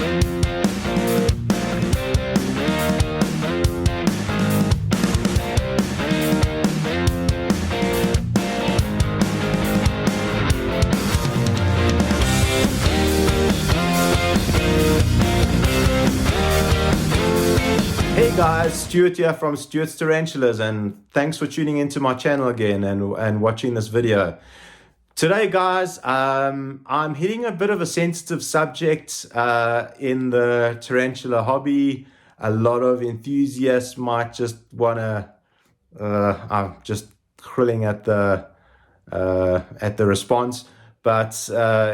Hey guys, Stuart here from Stuart's Tarantulas, and thanks for tuning into my channel again and watching this video. Today guys, I'm hitting a bit of a sensitive subject in the tarantula hobby. A lot of enthusiasts might just want to, I'm just crilling at the response, but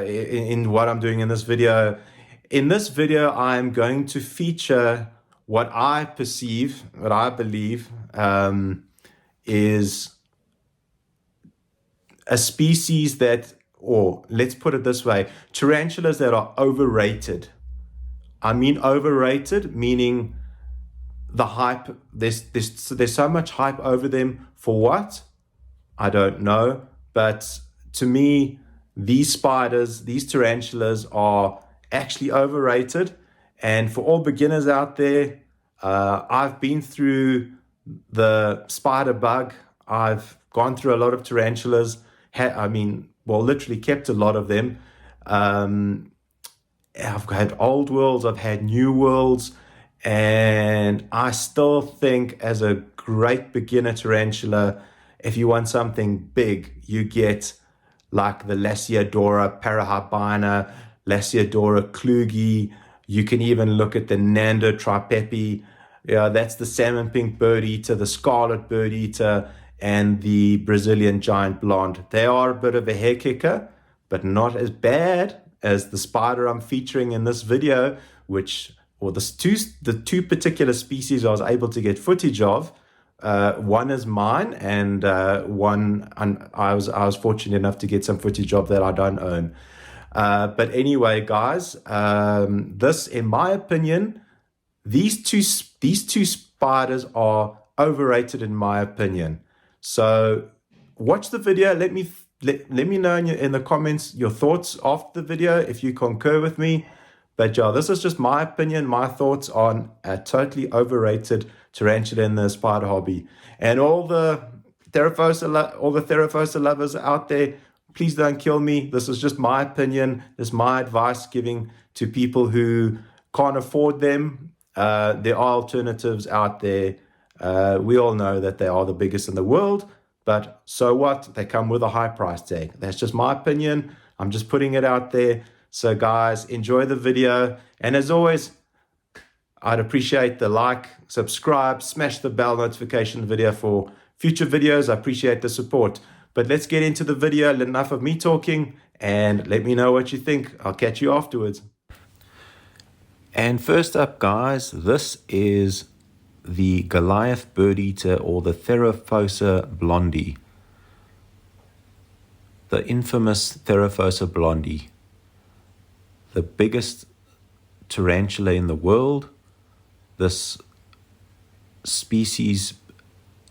in what I'm doing in this video. In this video, I'm going to feature what I perceive, what I believe is a species that, or let's put it this way, tarantulas that are overrated. I mean overrated, meaning the hype, there's so much hype over them. For what? I don't know. But to me, these spiders, these tarantulas are actually overrated. And for all beginners out there, I've been through the spider bug. I've gone through a lot of tarantulas. Literally kept a lot of them. I've had old worlds, I've had new worlds, and I still think as a great beginner tarantula, if you want something big, you get like the Lasiodora parahybina, Lasiodora klugi. You can even look at the Nando tripepi. That's the salmon pink bird eater, the scarlet bird eater, and the Brazilian giant blonde. They are a bit of a hair kicker, but not as bad as the spider I'm featuring in this video, the two particular species I was able to get footage of. One is mine, and one I was fortunate enough to get some footage of that I don't own. But anyway, guys, this, in my opinion, these two spiders are overrated in my opinion. So watch the video. Let me know in the comments your thoughts after the video if you concur with me. But yeah, this is just my opinion, my thoughts on a totally overrated tarantula in the spider hobby. And all the Theraphosa lovers out there, please don't kill me. This is just my opinion. This is my advice giving to people who can't afford them. There are alternatives out there. We all know that they are the biggest in the world, but so what? They come with a high price tag. That's just my opinion. I'm just putting it out there. So guys, enjoy the video. And as always, I'd appreciate the like, subscribe, smash the bell notification video for future videos. I appreciate the support. But let's get into the video. Enough of me talking, and let me know what you think. I'll catch you afterwards. And first up, guys, this is the Goliath bird eater, or the Theraphosa blondi. The infamous Theraphosa blondi. The biggest tarantula in the world. This species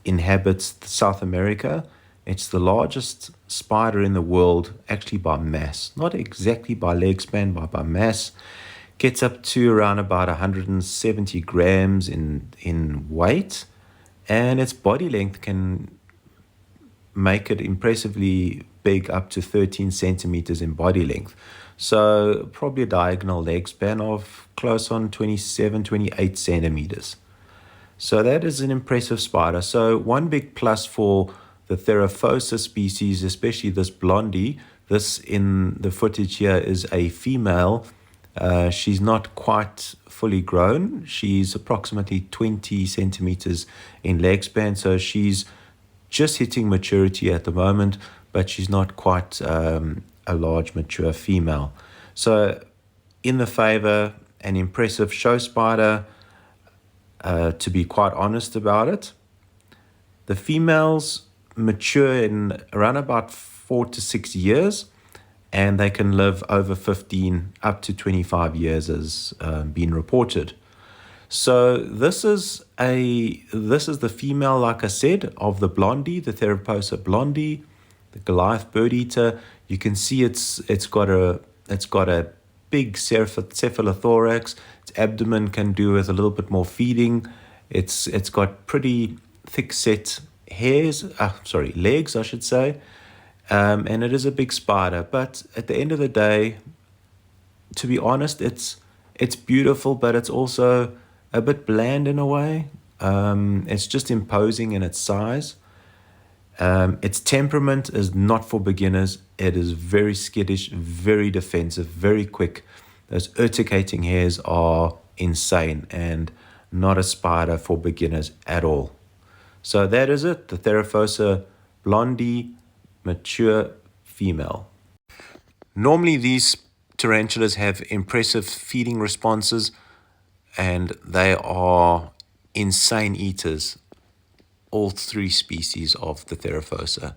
inhabits South America. It's the largest spider in the world, actually by mass. Not exactly by leg span, but by mass. Gets up to around about 170 grams in weight. And its body length can make it impressively big, up to 13 centimeters in body length. So probably a diagonal leg span of close on 27, 28 centimeters. So that is an impressive spider. So one big plus for the Theraphosa species, especially this blondi, this in the footage here is a female. She's not quite fully grown. She's approximately 20 centimeters in leg span. So she's just hitting maturity at the moment, but she's not quite a large mature female. So in the favor, an impressive show spider, to be quite honest about it. The females mature in around about 4 to 6 years, and they can live over 15 up to 25 years as been reported. So this is the female, like I said, of the blondi, the Theraphosa blondi, the Goliath bird eater. You can see it's got a big cephalothorax. Its abdomen can do with a little bit more feeding. It's got pretty thick set legs, I should say. And it is a big spider. But at the end of the day, to be honest, it's beautiful, but it's also a bit bland in a way. It's just imposing in its size. Its temperament is not for beginners. It is very skittish, very defensive, very quick. Those urticating hairs are insane and not a spider for beginners at all. So that is it, the Theraphosa Blondi, mature female. Normally these tarantulas have impressive feeding responses and they are insane eaters, all three species of the Theraphosa.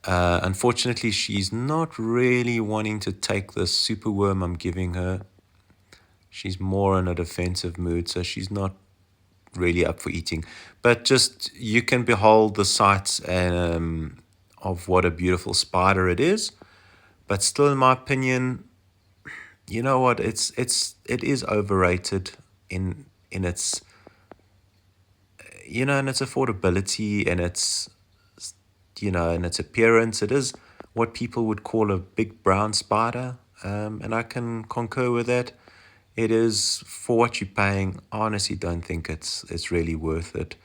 Unfortunately, she's not really wanting to take the superworm I'm giving her. She's more in a defensive mood, so she's not really up for eating. But just, you can behold the sights of what a beautiful spider it is. But still, in my opinion, you know what? It is overrated in its in its affordability and its in its appearance. It is what people would call a big brown spider, and I can concur with that. It is, for what you're paying. I honestly don't think it's really worth it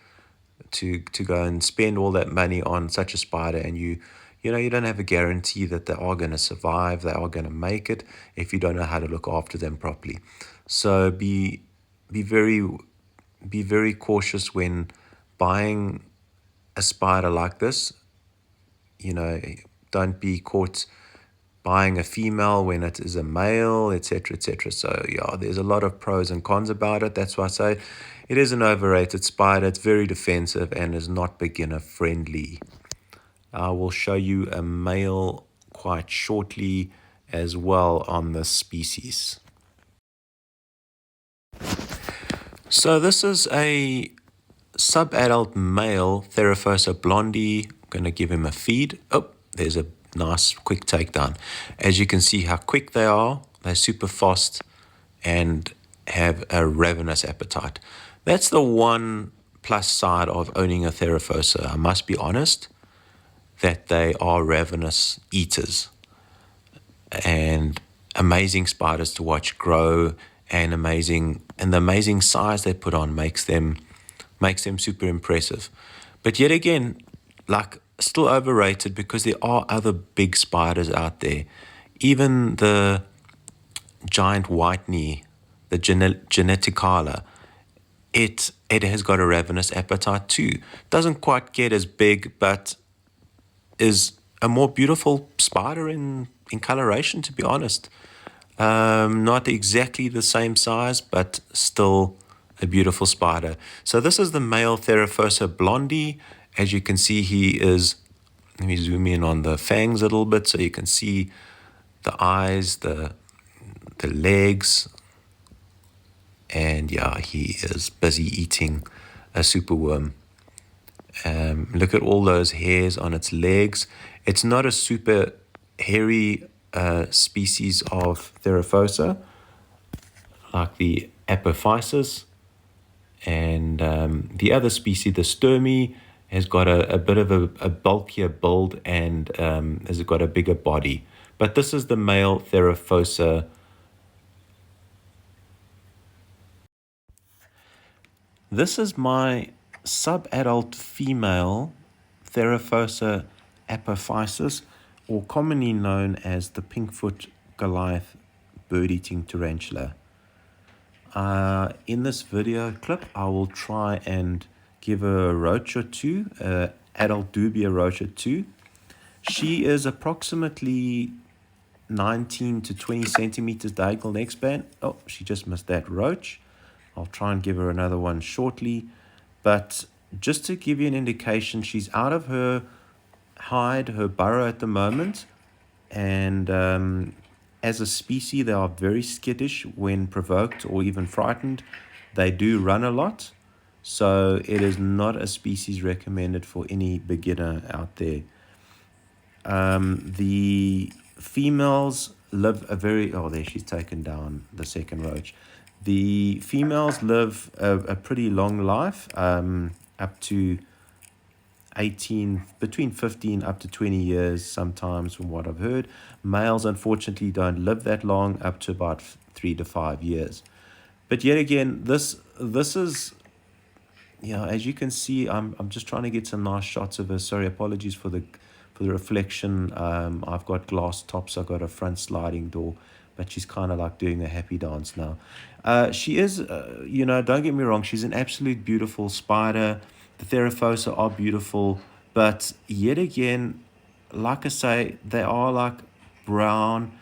to go and spend all that money on such a spider, and you don't have a guarantee that they are going to survive, they are going to make it, if you don't know how to look after them properly. So be very cautious when buying a spider like this. Don't be caught buying a female when it is a male, etc., etc. So yeah, there's a lot of pros and cons about it. That's why I say it is an overrated spider. It's very defensive and is not beginner friendly. I will show you a male quite shortly as well on this species. So this is a subadult male Theraphosa blondi. I'm going to give him a feed. Oh, there's a nice quick takedown. As you can see how quick they are, they're super fast and have a ravenous appetite. That's the one plus side of owning a Theraphosa. I must be honest that they are ravenous eaters and amazing spiders to watch grow, and the amazing size they put on makes them super impressive. But yet again, like, still overrated because there are other big spiders out there. Even the giant white knee, the geneticala, it has got a ravenous appetite too. Doesn't quite get as big, but is a more beautiful spider in coloration, to be honest. Not exactly the same size, but still a beautiful spider. So this is the male Theraphosa blondi. As you can see, let me zoom in on the fangs a little bit so you can see the eyes, the legs, and yeah, he is busy eating a superworm. Look at all those hairs on its legs. It's not a super hairy species of Theraphosa like the Apophysis, and the other species, the Sturmy, has got a bit of a bulkier build and has got a bigger body. But this is the male Theraphosa. This is my subadult female Theraphosa apophysis, or commonly known as the pinkfoot Goliath bird-eating tarantula. In this video clip, I will try and give her a roach or two, adult dubia roach or two. She is approximately 19 to 20 centimeters diagonal neck span. Oh, she just missed that roach. I'll try and give her another one shortly. But just to give you an indication, she's out of her hide, her burrow at the moment. And as a species, they are very skittish when provoked or even frightened. They do run a lot. So it is not a species recommended for any beginner out there. The females live a very, oh, there she's taken down the second roach. The females live a pretty long life, up to 18, between 15 up to 20 years sometimes, from what I've heard. Males, unfortunately, don't live that long, up to about 3 to 5 years. But yet again, this is, as you can see, I'm just trying to get some nice shots of her. Sorry, apologies for the reflection. I've got glass tops. I've got a front sliding door, but she's kind of like doing a happy dance now. She is, don't get me wrong, she's an absolute beautiful spider. The Theraphosa are beautiful, but yet again, like I say, they are like brown.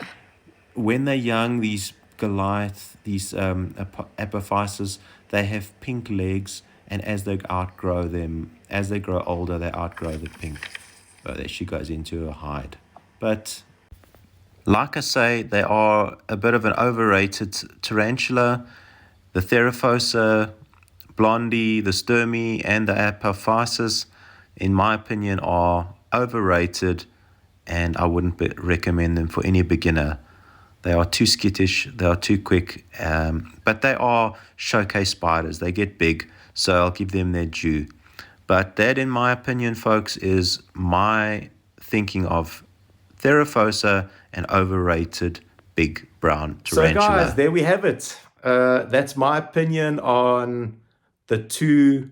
When they're young, these Goliath, these Apophysis, they have pink legs, and as they outgrow them, as they grow older, they outgrow the pink. Oh, there she goes into a hide. But like I say, they are a bit of an overrated tarantula. The Theraphosa, Blondi, the Sturmy, and the Apophysis, in my opinion, are overrated, and I wouldn't recommend them for any beginner. They are too skittish, they are too quick, but they are showcase spiders. They get big, so I'll give them their due. But that, in my opinion, folks, is my thinking of Theraphosa, an overrated big brown tarantula. So guys, there we have it. That's my opinion on the two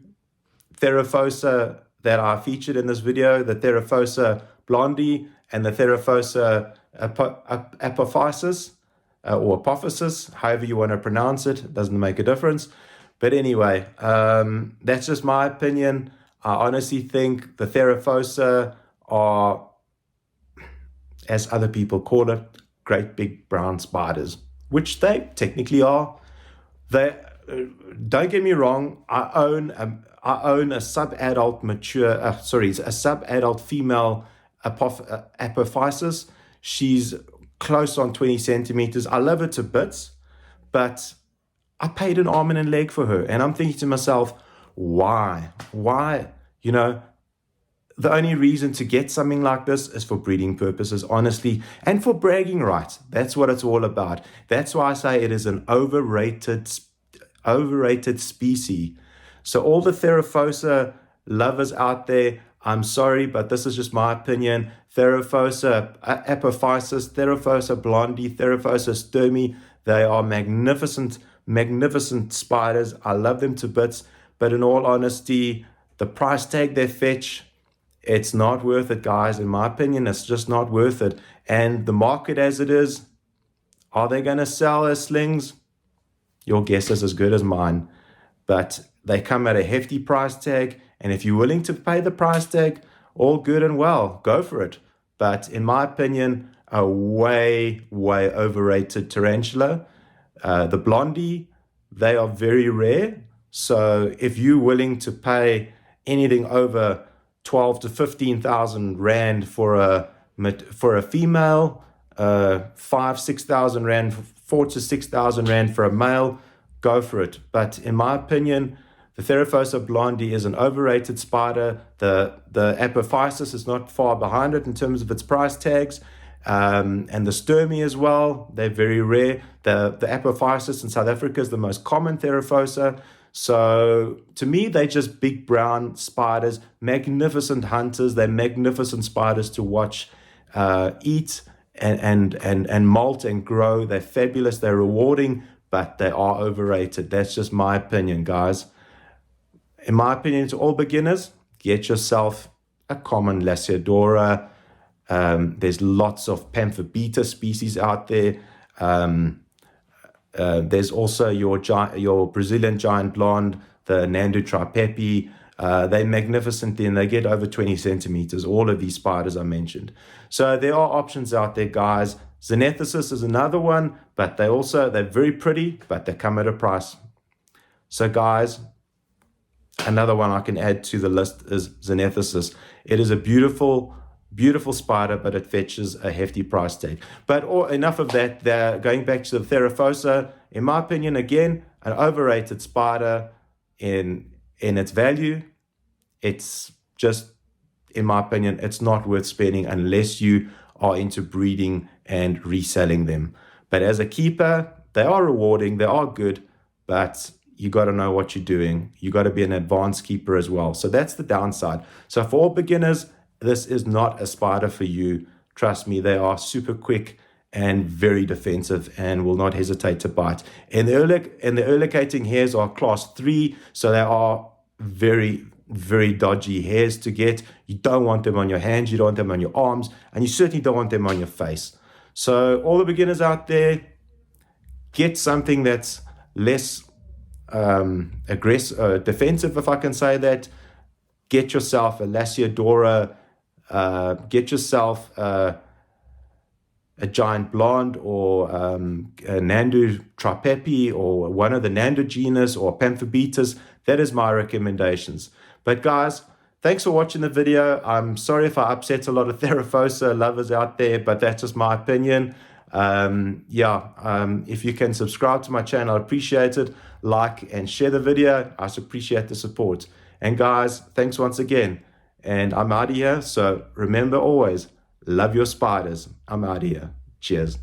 Theraphosa that I featured in this video, the Theraphosa Blondi and the Theraphosa Apophysis, or Apophysis, however you want to pronounce it. It doesn't make a difference. But anyway, that's just my opinion. I honestly think the Theraphosa are, as other people call it, great big brown spiders, which they technically are. They, don't get me wrong, I own a sub-adult a sub-adult female Apophysis. She's close on 20 centimeters. I love her to bits, but I paid an arm and a leg for her, and I'm thinking to myself, why? The only reason to get something like this is for breeding purposes, honestly, and for bragging rights. That's what it's all about. That's why I say it is an overrated species. So all the Theraphosa lovers out there, I'm sorry, but this is just my opinion. Theraphosa Apophysis, Theraphosa Blondi, Theraphosa Sturmy, they are magnificent spiders. I love them to bits, but in all honesty, the price tag they fetch, it's not worth it, guys. In my opinion, it's just not worth it. And the market as it is, are they going to sell as slings? Your guess is as good as mine. But they come at a hefty price tag, and if you're willing to pay the price tag, all good and well, go for it. But in my opinion, a way overrated tarantula. The Blondi, they are very rare. So if you're willing to pay anything over 12 to 15,000 rand for a female, 5,000-6,000 rand, 4,000 to 6,000 rand for a male, go for it. But in my opinion, the Theraphosa Blondi is an overrated spider. The Apophysis is not far behind it in terms of its price tags. And the Sturmy as well, they're very rare. The Apophysis in South Africa is the most common Theraphosa. So to me, they're just big brown spiders, magnificent hunters. They're magnificent spiders to watch eat and molt and grow. They're fabulous. They're rewarding, but they are overrated. That's just my opinion, guys. In my opinion, to all beginners, get yourself a common Lasiodora. There's lots of Pamphibeta species out there. There's also your Brazilian giant blonde, the Nando tripepi. They're magnificent, and they get over 20 centimeters, all of these spiders I mentioned. So there are options out there, guys. Xenethsis is another one, but they're very pretty, but they come at a price. So guys, another one I can add to the list is Xenethsis. It is a beautiful spider, but it fetches a hefty price tag. But enough of that. Going back to the Theraphosa, in my opinion, again, an overrated spider in its value. It's just, in my opinion, it's not worth spending unless you are into breeding and reselling them. But as a keeper, they are rewarding, they are good, but you got to know what you're doing. You got to be an advanced keeper as well. So that's the downside. So for all beginners, this is not a spider for you. Trust me, they are super quick and very defensive and will not hesitate to bite. And the erlicating hairs are class 3, so they are very, very dodgy hairs to get. You don't want them on your hands, you don't want them on your arms, and you certainly don't want them on your face. So all the beginners out there, get something that's less aggressive, defensive, if I can say that. Get yourself a Lasiodora, get yourself a giant blonde, or a Nandu tripepi, or one of the Nandu genus, or Pamphobetus. That is my recommendations. But guys, thanks for watching the video. I'm sorry if I upset a lot of Theraphosa lovers out there, but that's just my opinion. If you can subscribe to my channel, I appreciate it. Like and share the video. I appreciate the support. And guys, thanks once again. And I'm out of here. So remember always, love your spiders. I'm out of here. Cheers.